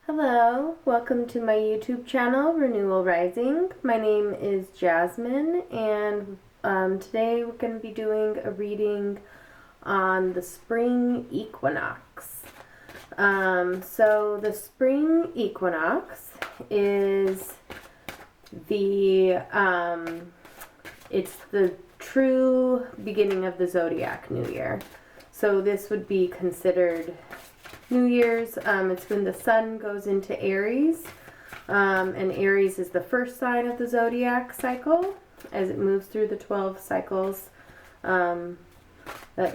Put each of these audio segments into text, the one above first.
Hello, welcome to my YouTube channel, Renewal Rising. My name is Jasmine, and today we're going to be doing a reading on the spring equinox. So the spring equinox is it's the true beginning of the zodiac new year. So this would be considered New Year's. It's when the sun goes into Aries, and Aries is the first sign of the zodiac cycle as it moves through the 12 cycles. That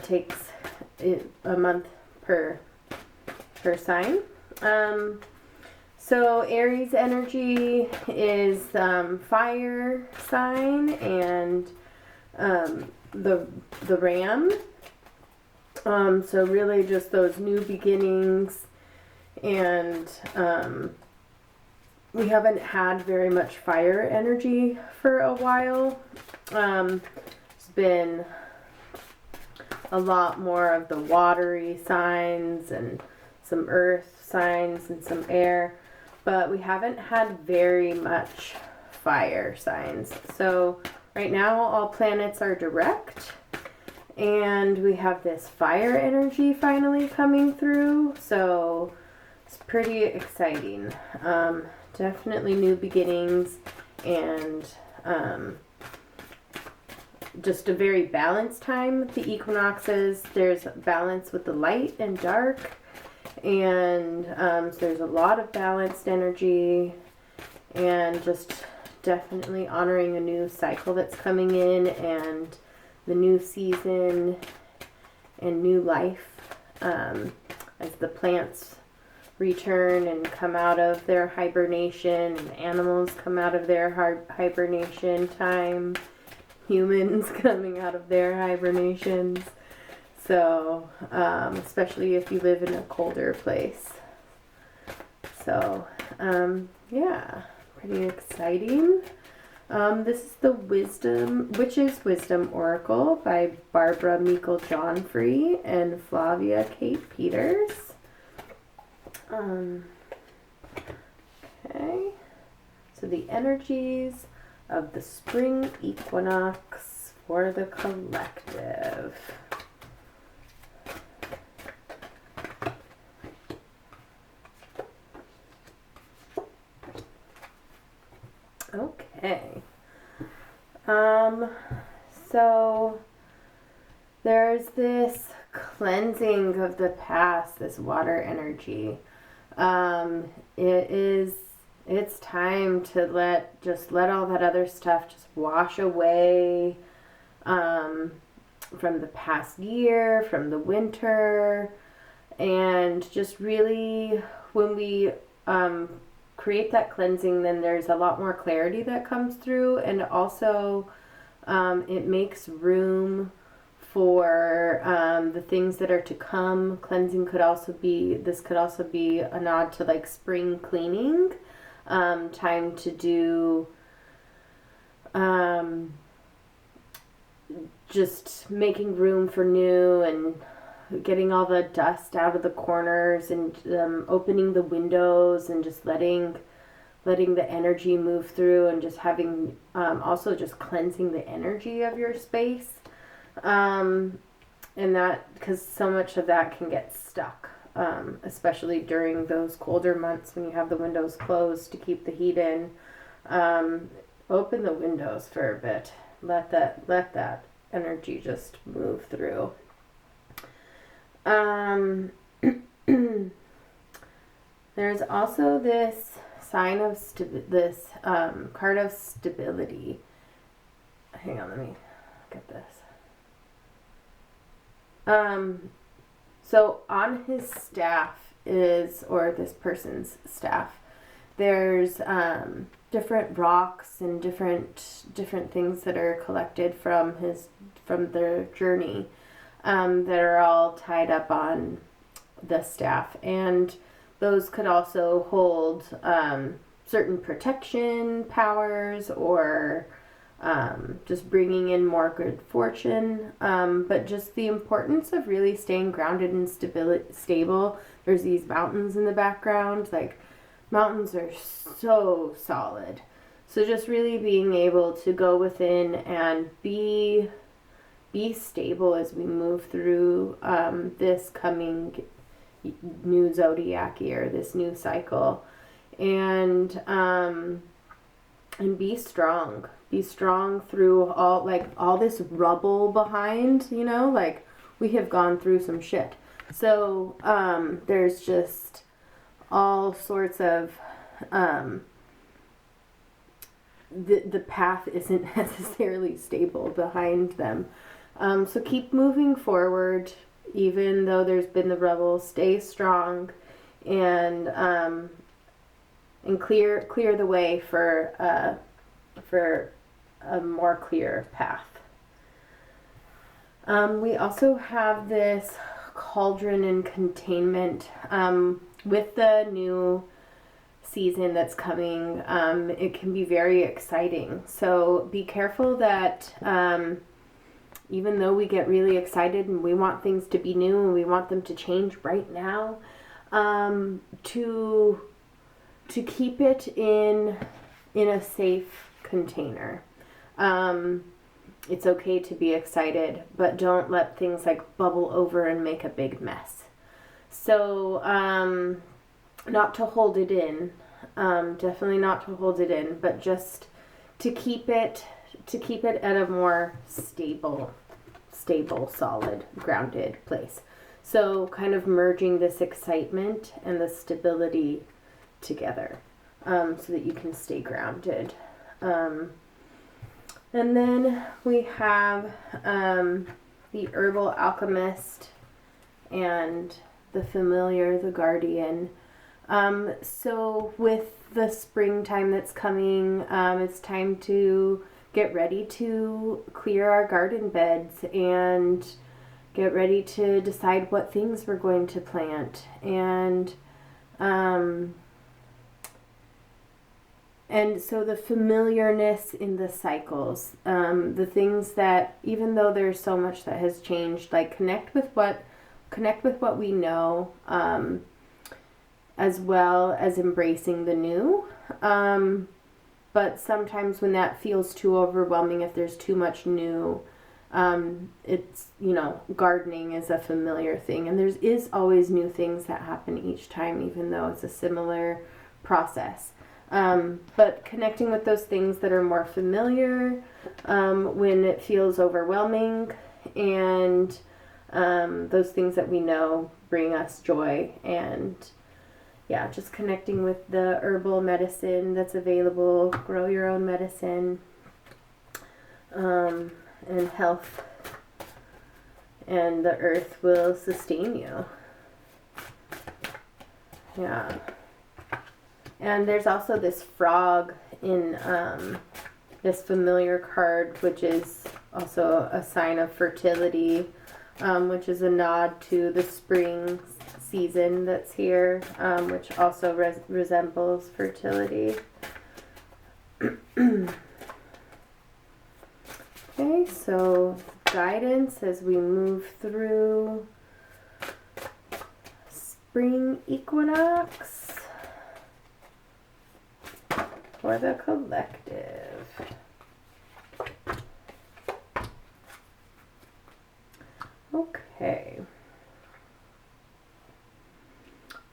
takes a month per sign. So Aries energy is fire sign, and the ram. So really just those new beginnings, and we haven't had very much fire energy for a while. It's been a lot more of the watery signs and some earth signs and some air, but we haven't had very much fire signs. So right now all planets are direct, and we have this fire energy finally coming through, so it's pretty exciting. Definitely new beginnings, and just a very balanced time with the equinoxes. There's balance with the light and dark, and so there's a lot of balanced energy, and just definitely honoring a new cycle that's coming in, and the new season and new life, as the plants return and come out of their hibernation, and animals come out of their hibernation time, humans coming out of their hibernations. So especially if you live in a colder place. So yeah, pretty exciting. This is the Witch's Wisdom Oracle by Barbara Meikle-Johnfrey and Flavia Kate Peters. Okay, so the energies of the spring equinox for the collective. Okay. So there's this cleansing of the past, this water energy. It's time to let all that other stuff just wash away, from the past year, from the winter, and just really when we, create that cleansing, then there's a lot more clarity that comes through, and also it makes room for the things that are to come. Cleansing could also be a nod to like spring cleaning, time to do just making room for new, and getting all the dust out of the corners, and opening the windows, and just letting the energy move through, and just having also just cleansing the energy of your space, and that, because so much of that can get stuck, especially during those colder months when you have the windows closed to keep the heat in. Open the windows for a bit, let that energy just move through. There's also this sign of card of stability. Hang on, let me get this. So on his staff or this person's staff, there's different rocks and different things that are collected from their journey, that are all tied up on the staff, and those could also hold certain protection powers, or just bringing in more good fortune, but just the importance of really staying grounded and stable. There's these mountains in the background, like Mountains are so solid. So just really being able to go within and be stable as we move through this coming new zodiac year, this new cycle, and be strong. Be strong through all this rubble behind, like we have gone through some shit. So there's just all sorts of the path isn't necessarily stable behind them. So keep moving forward, even though there's been the rubble. Stay strong, and clear the way for a more clear path. We also have this cauldron and containment with the new season that's coming. It can be very exciting, so be careful that even though we get really excited and we want things to be new and we want them to change right now, to keep it in a safe container. It's okay to be excited, but don't let things like bubble over and make a big mess. So not to hold it in, definitely not to hold it in, but just to keep it at a more stable, solid, grounded place. So kind of merging this excitement and the stability together, so that you can stay grounded. And then we have the Herbal Alchemist and the Familiar, the Guardian. So with the springtime that's coming, it's time to get ready to clear our garden beds and get ready to decide what things we're going to plant. And so the familiarness in the cycles, the things that, even though there's so much that has changed, like connect with what we know, as well as embracing the new. But sometimes when that feels too overwhelming, if there's too much new, it's, gardening is a familiar thing. And there is always new things that happen each time, even though it's a similar process. But connecting with those things that are more familiar, when it feels overwhelming, and those things that we know bring us joy. And yeah, just connecting with the herbal medicine that's available, grow your own medicine, and health, and the earth will sustain you. Yeah. And there's also this frog in this familiar card, which is also a sign of fertility, which is a nod to the spring season that's here, which also resembles fertility. Okay, so guidance as we move through spring equinox for the collective. Okay.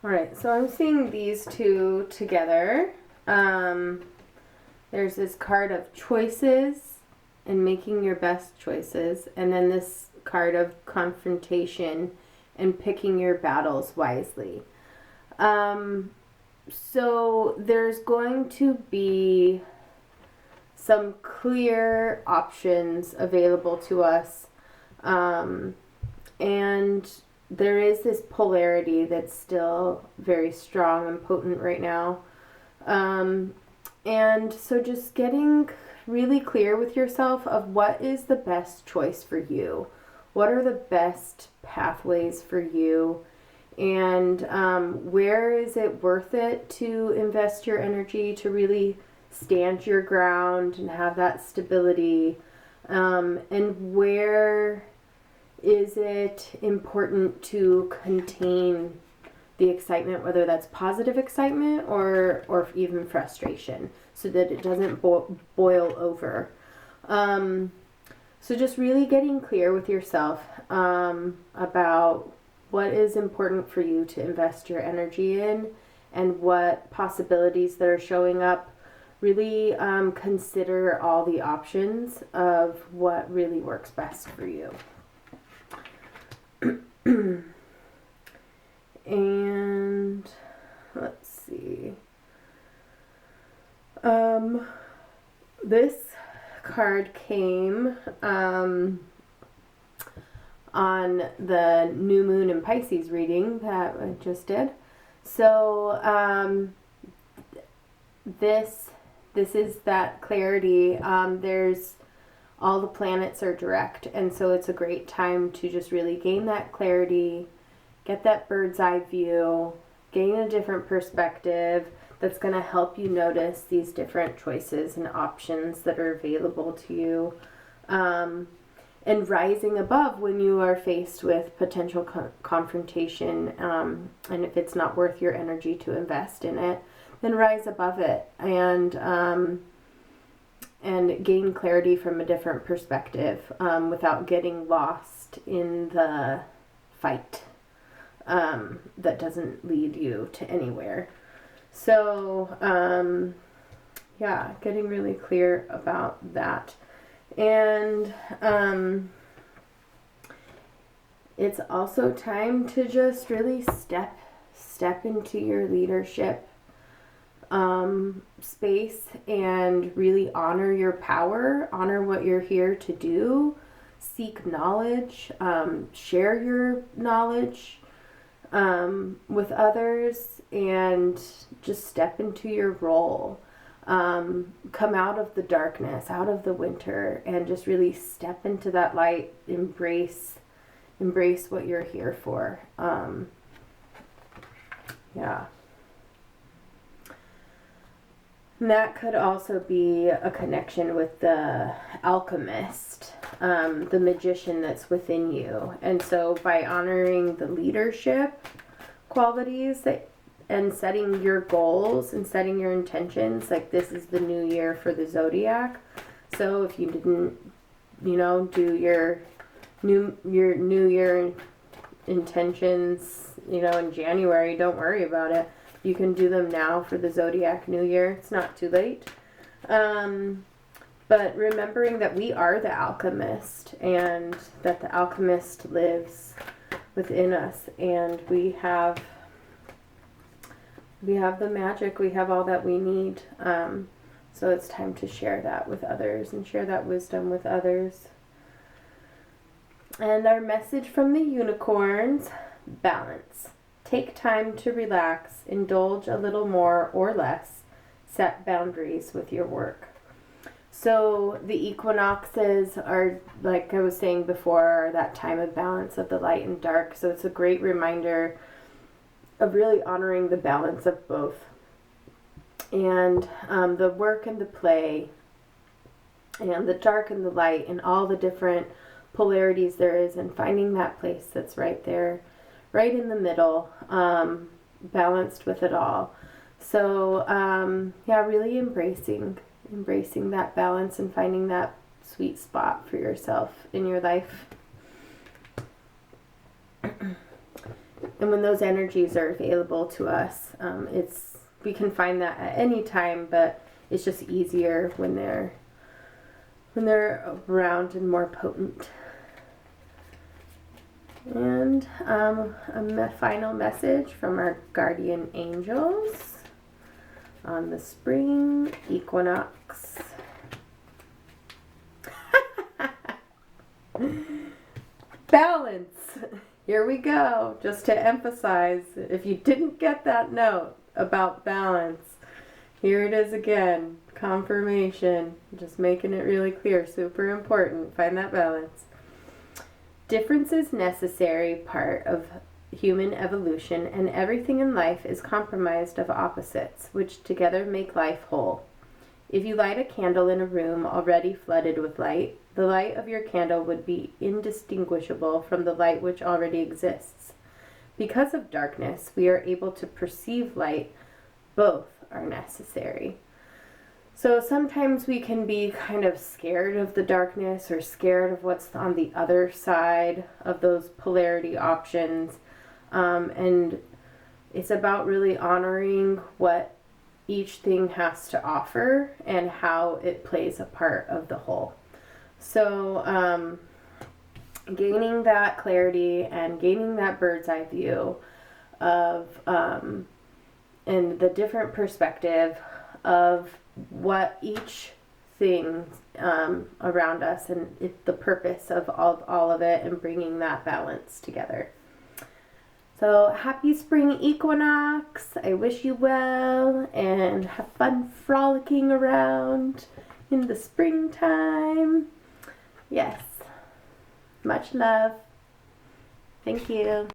All right, so I'm seeing these two together. There's this card of choices and making your best choices, and then this card of confrontation and picking your battles wisely. So there's going to be some clear options available to us, and there is this polarity that's still very strong and potent right now. And so just getting really clear with yourself of what is the best choice for you. What are the best pathways for you? And where is it worth it to invest your energy to really stand your ground and have that stability? And where is it important to contain the excitement, whether that's positive excitement or even frustration, so that it doesn't boil over. So just really getting clear with yourself about what is important for you to invest your energy in and what possibilities that are showing up. Really consider all the options of what really works best for you. And let's see. This card came on the new moon in Pisces reading that I just did. So this is that clarity. There's all the planets are direct, and so it's a great time to just really gain that clarity, get that bird's eye view, gain a different perspective that's going to help you notice these different choices and options that are available to you, and rising above when you are faced with potential confrontation, and if it's not worth your energy to invest in it, then rise above it and gain clarity from a different perspective, without getting lost in the fight that doesn't lead you to anywhere. So, yeah, getting really clear about that. And it's also time to just really step into your leadership space and really honor your power, honor what you're here to do, seek knowledge, share your knowledge with others, and just step into your role. Come out of the darkness, out of the winter, and just really step into that light. Embrace what you're here for. Yeah. And that could also be a connection with the alchemist, the magician that's within you. And so by honoring the leadership qualities and setting your goals and setting your intentions, like this is the new year for the zodiac. So if you didn't, do your new year intentions, in January, don't worry about it. You can do them now for the zodiac new year. It's not too late. But remembering that we are the alchemist and that the alchemist lives within us, and we have the magic, we have all that we need. So it's time to share that with others and share that wisdom with others. And our message from the unicorns: balance. Take time to relax, indulge a little more or less, set boundaries with your work. So the equinoxes are, like I was saying before, are that time of balance of the light and dark. So it's a great reminder of really honoring the balance of both. And the work and the play, and the dark and the light, and all the different polarities there is, and finding that place that's right there, right in the middle, balanced with it all. So, really embracing that balance and finding that sweet spot for yourself in your life. And when those energies are available to us, we can find that at any time, but it's just easier when they're around and more potent. And a final message from our guardian angels on the spring equinox. Balance. Here we go. Just to emphasize, if you didn't get that note about balance, here it is again. Confirmation. Just making it really clear. Super important. Find that balance. Difference is necessary part of human evolution, and everything in life is comprised of opposites, which together make life whole. If you light a candle in a room already flooded with light, the light of your candle would be indistinguishable from the light which already exists. because of darkness, we are able to perceive light. Both are necessary. So sometimes we can be kind of scared of the darkness or scared of what's on the other side of those polarity options. And it's about really honoring what each thing has to offer and how it plays a part of the whole. So gaining that clarity and gaining that bird's eye view of and the different perspective of what each thing around us and the purpose of all of it, and bringing that balance together. So happy spring equinox. I wish you well and have fun frolicking around in the springtime. Yes. Much love. Thank you.